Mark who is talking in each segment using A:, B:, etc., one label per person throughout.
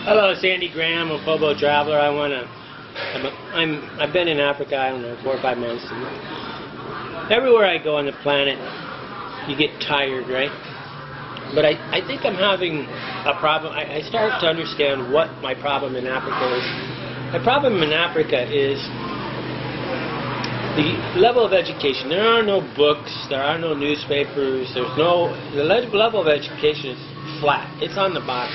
A: Hello, Sandy Graham of Hobo Traveler. I've been in Africa, I don't know, 4 or 5 months. And everywhere I go on the planet, you get tired, right? But I think I'm having a problem. I start to understand what my problem in Africa is. My problem in Africa is the level of education. There are no books, there are no newspapers, the level of education is flat. It's on the bottom.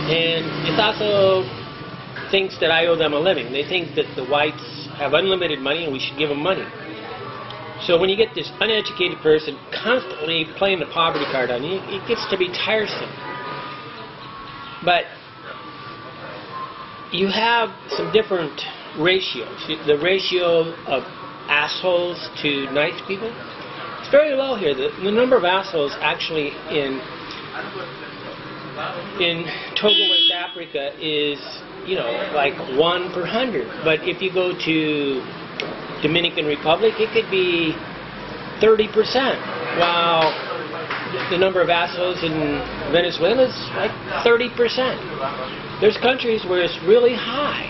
A: And it's also thinks that I owe them a living. They think that the whites have unlimited money and we should give them money. So when you get this uneducated person constantly playing the poverty card on you, it gets to be tiresome. But you have some different ratios. The ratio of assholes to nice people, it's very low here. The number of assholes actually in Togo, West Africa is, you know, like 1 per 100. But if you go to Dominican Republic, it could be 30%, while the number of assholes in Venezuela is like 30%. There's countries where it's really high.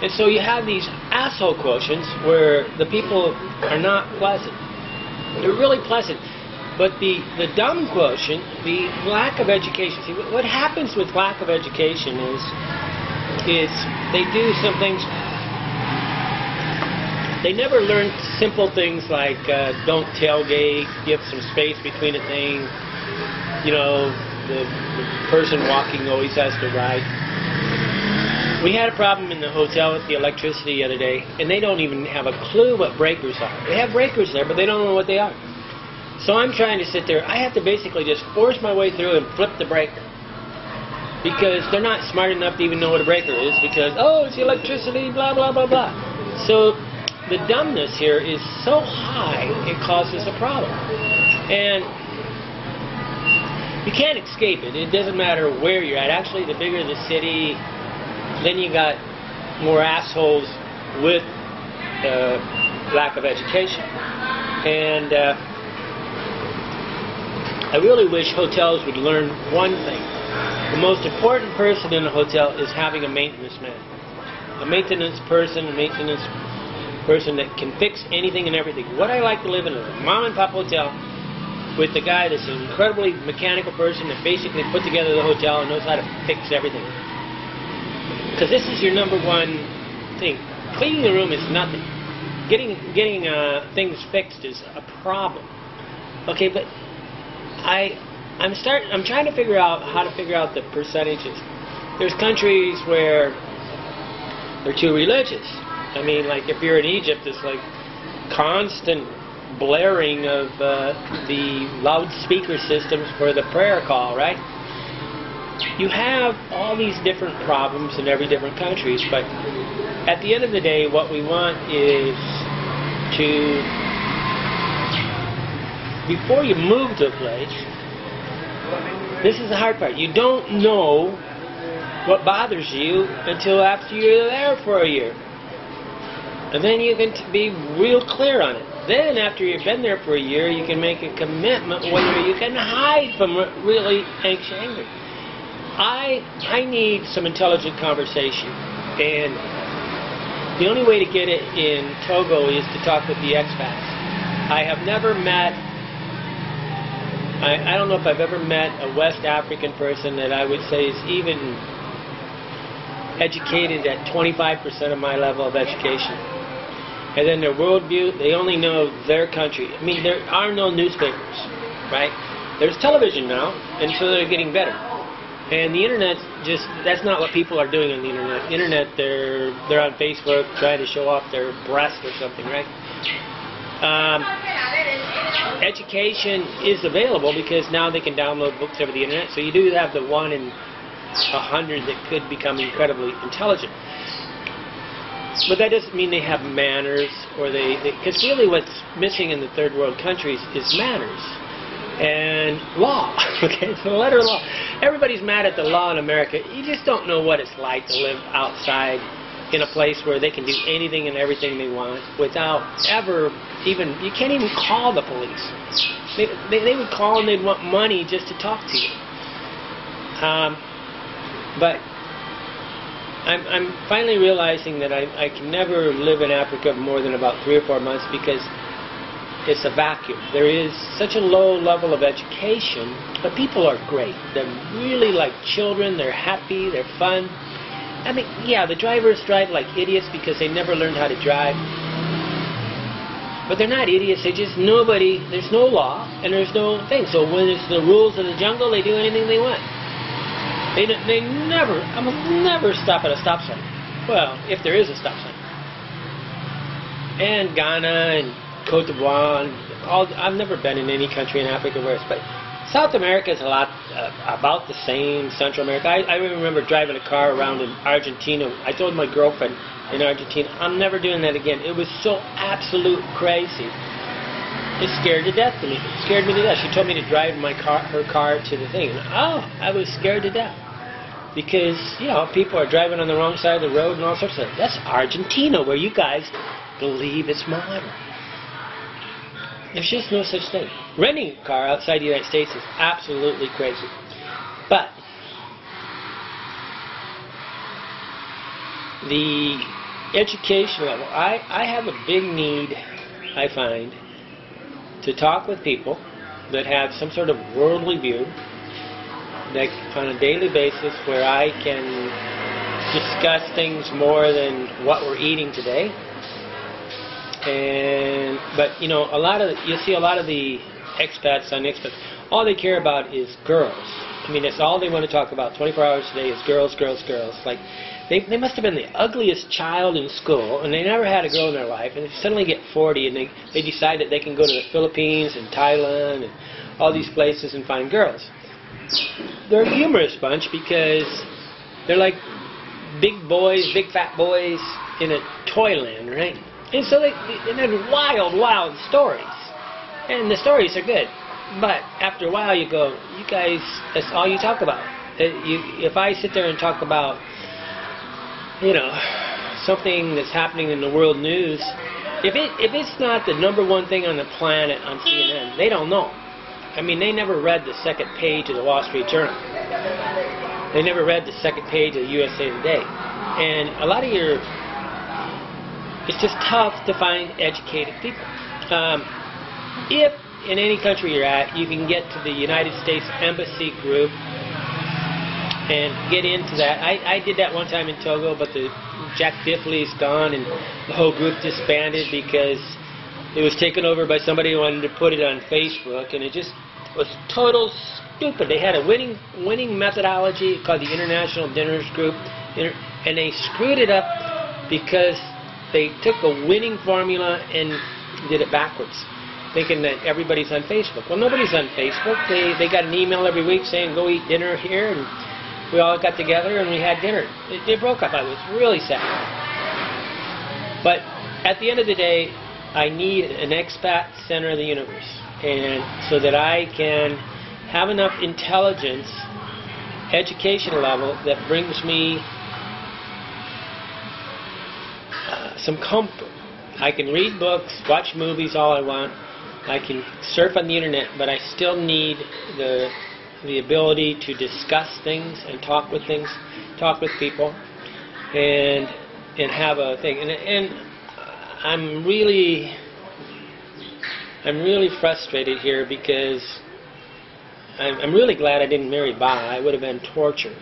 A: And so you have these asshole quotients where the people are not pleasant. They're really pleasant. But the dumb quotient, the lack of education, see, what happens with lack of education is they do some things. They never learn simple things like don't tailgate, give some space between a thing. You know, the person walking always has to ride. We had a problem in the hotel with the electricity the other day, and they don't even have a clue what breakers are. They have breakers there, but they don't know what they are. So I'm trying to sit there. I have to basically just force my way through and flip the breaker, because they're not smart enough to even know what a breaker is, because, oh, it's the electricity, blah, blah, blah, blah. So the dumbness here is so high, it causes a problem. And you can't escape it. It doesn't matter where you're at. Actually, the bigger the city, then you got more assholes with lack of education. And I really wish hotels would learn one thing. The most important person in a hotel is having a maintenance man. A maintenance person that can fix anything and everything. What I like to live in is a mom and pop hotel with the guy that's an incredibly mechanical person that basically put together the hotel and knows how to fix everything. Because this is your number one thing. Cleaning the room is nothing. Getting things fixed is a problem. Okay, but I'm trying to figure out how to figure out the percentages. There's countries where they're too religious. I mean, like if you're in Egypt, it's like constant blaring of the loudspeaker systems for the prayer call, right? You have all these different problems in every different countries, but at the end of the day, what we want is to, before you move to a place, this is the hard part. You don't know what bothers you until after you're there for a year. And then you can be real clear on it. Then after you've been there for a year, you can make a commitment where you can hide from really angry. I need some intelligent conversation. And the only way to get it in Togo is to talk with the expats. I have never met, I don't know if I've ever met a West African person that I would say is even educated at 25% of my level of education. And then their worldview, they only know their country. I mean, there are no newspapers, right? There's television now, and so they're getting better. And the internet, that's not what people are doing on the internet. The internet, they're on Facebook trying to show off their breast or something, right? Education is available because now they can download books over the internet. So you do have the 1 in 100 that could become incredibly intelligent. But that doesn't mean they have manners, or because really what's missing in the third world countries is manners and law. Okay, it's the letter of law. Everybody's mad at the law in America. You just don't know what it's like to live outside in a place where they can do anything and everything they want without ever even, you can't even call the police. They would call and they'd want money just to talk to you. But I'm finally realizing that I can never live in Africa more than about 3 or 4 months because it's a vacuum. There is such a low level of education, but people are great. They're really like children. They're happy. They're fun. I mean, yeah, the drivers drive like idiots because they never learned how to drive. But they're not idiots. They just, there's no law and there's no thing. So when it's the rules of the jungle, they do anything they want. They never, almost never stop at a stop sign. Well, if there is a stop sign. And Ghana and Cote d'Ivoire, I've never been in any country in Africa where it's, but South America is a lot about the same. Central America. I remember driving a car around in Argentina. I told my girlfriend in Argentina, I'm never doing that again. It was so absolute crazy. It scared to death to me. It scared me to death. She told me to drive her car to the thing. Oh, I was scared to death. Because, you know, people are driving on the wrong side of the road and all sorts of stuff. That's Argentina, where you guys believe it's modern. There's just no such thing. Renting a car outside the United States is absolutely crazy. But the education level, I have a big need, I find, to talk with people that have some sort of worldly view, that on a daily basis where I can discuss things more than what we're eating today. But you know, you'll see a lot of the expats on expats, all they care about is girls. I mean, that's all they want to talk about 24 hours a day is girls, girls, girls. Like, they must have been the ugliest child in school, and they never had a girl in their life, and they suddenly get 40, and they decide that they can go to the Philippines and Thailand and all these places and find girls. They're a humorous bunch because they're like big boys, big fat boys in a toyland, right? And so and then wild stories. And the stories are good. But after a while you go, you guys, that's all you talk about. If I sit there and talk about, you know, something that's happening in the world news, if it's not the #1 thing on the planet on CNN, they don't know. I mean, they never read the second page of the Wall Street Journal. They never read the second page of the USA Today. And a lot of it's just tough to find educated people. If in any country you're at, you can get to the United States Embassy group and get into that. I did that one time in Togo, but Jack Diffley's gone and the whole group disbanded because it was taken over by somebody who wanted to put it on Facebook, and it just was total stupid. They had a winning methodology called the International Dinners Group, and they screwed it up because they took a winning formula and did it backwards, thinking that everybody's on Facebook. Well, nobody's on Facebook. They got an email every week saying, go eat dinner here, and we all got together and we had dinner. They broke up. I was really sad. But at the end of the day, I need an expat center of the universe, and so that I can have enough intelligence, education level that brings me some comfort. I can read books, watch movies all I want. I can surf on the internet, but I still need the ability to discuss things and talk with people, and have a thing. And I'm really frustrated here because I'm really glad I didn't marry Ba. I would have been tortured.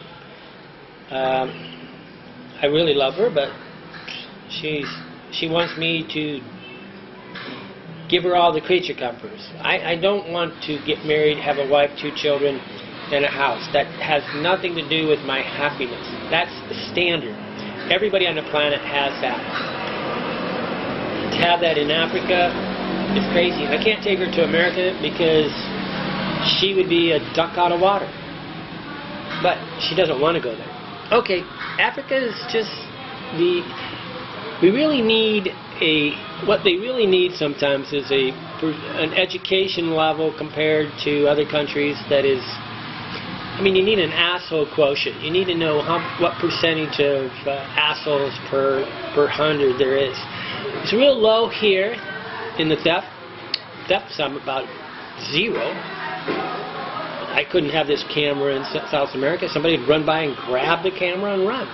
A: I really love her, but she wants me to give her all the creature comforts. I don't want to get married, have a wife, 2 children, and a house. That has nothing to do with my happiness. That's the standard. Everybody on the planet has that. To have that in Africa is crazy. I can't take her to America because she would be a duck out of water. But she doesn't want to go there. Okay, Africa is just we really need what they really need sometimes is an education level compared to other countries that is, I mean, you need an asshole quotient. You need to know what percentage of assholes per 100 there is. It's real low here in the theft. Thefts, I'm about 0. I couldn't have this camera in South America. Somebody would run by and grab the camera and run.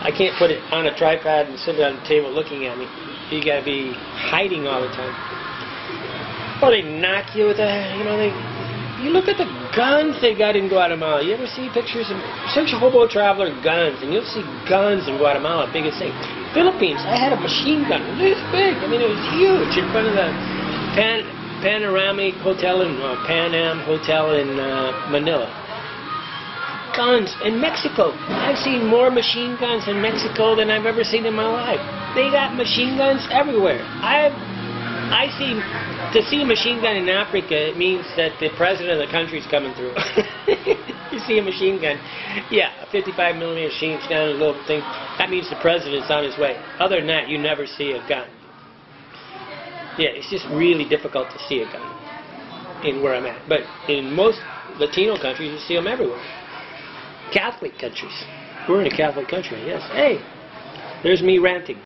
A: I can't put it on a tripod and sit on the table looking at me. You got to be hiding all the time. Or they knock you with a, you look at the guns they got in Guatemala. You ever see pictures of, search Hobo Traveler guns, and you'll see guns in Guatemala, biggest thing. Philippines, I had a machine gun this big. I mean, it was huge in front of the Panoramic Hotel in Pan Am Hotel in Manila. Guns in Mexico. I've seen more machine guns in Mexico than I've ever seen in my life. They got machine guns everywhere. To see a machine gun in Africa, it means that the president of the country is coming through. You see a machine gun, yeah, a 55mm machine gun, a little thing. That means the president's on his way. Other than that, you never see a gun. Yeah, it's just really difficult to see a gun in where I'm at. But in most Latino countries, you see them everywhere. Catholic countries. We're in a Catholic country, yes. Hey, there's me ranting.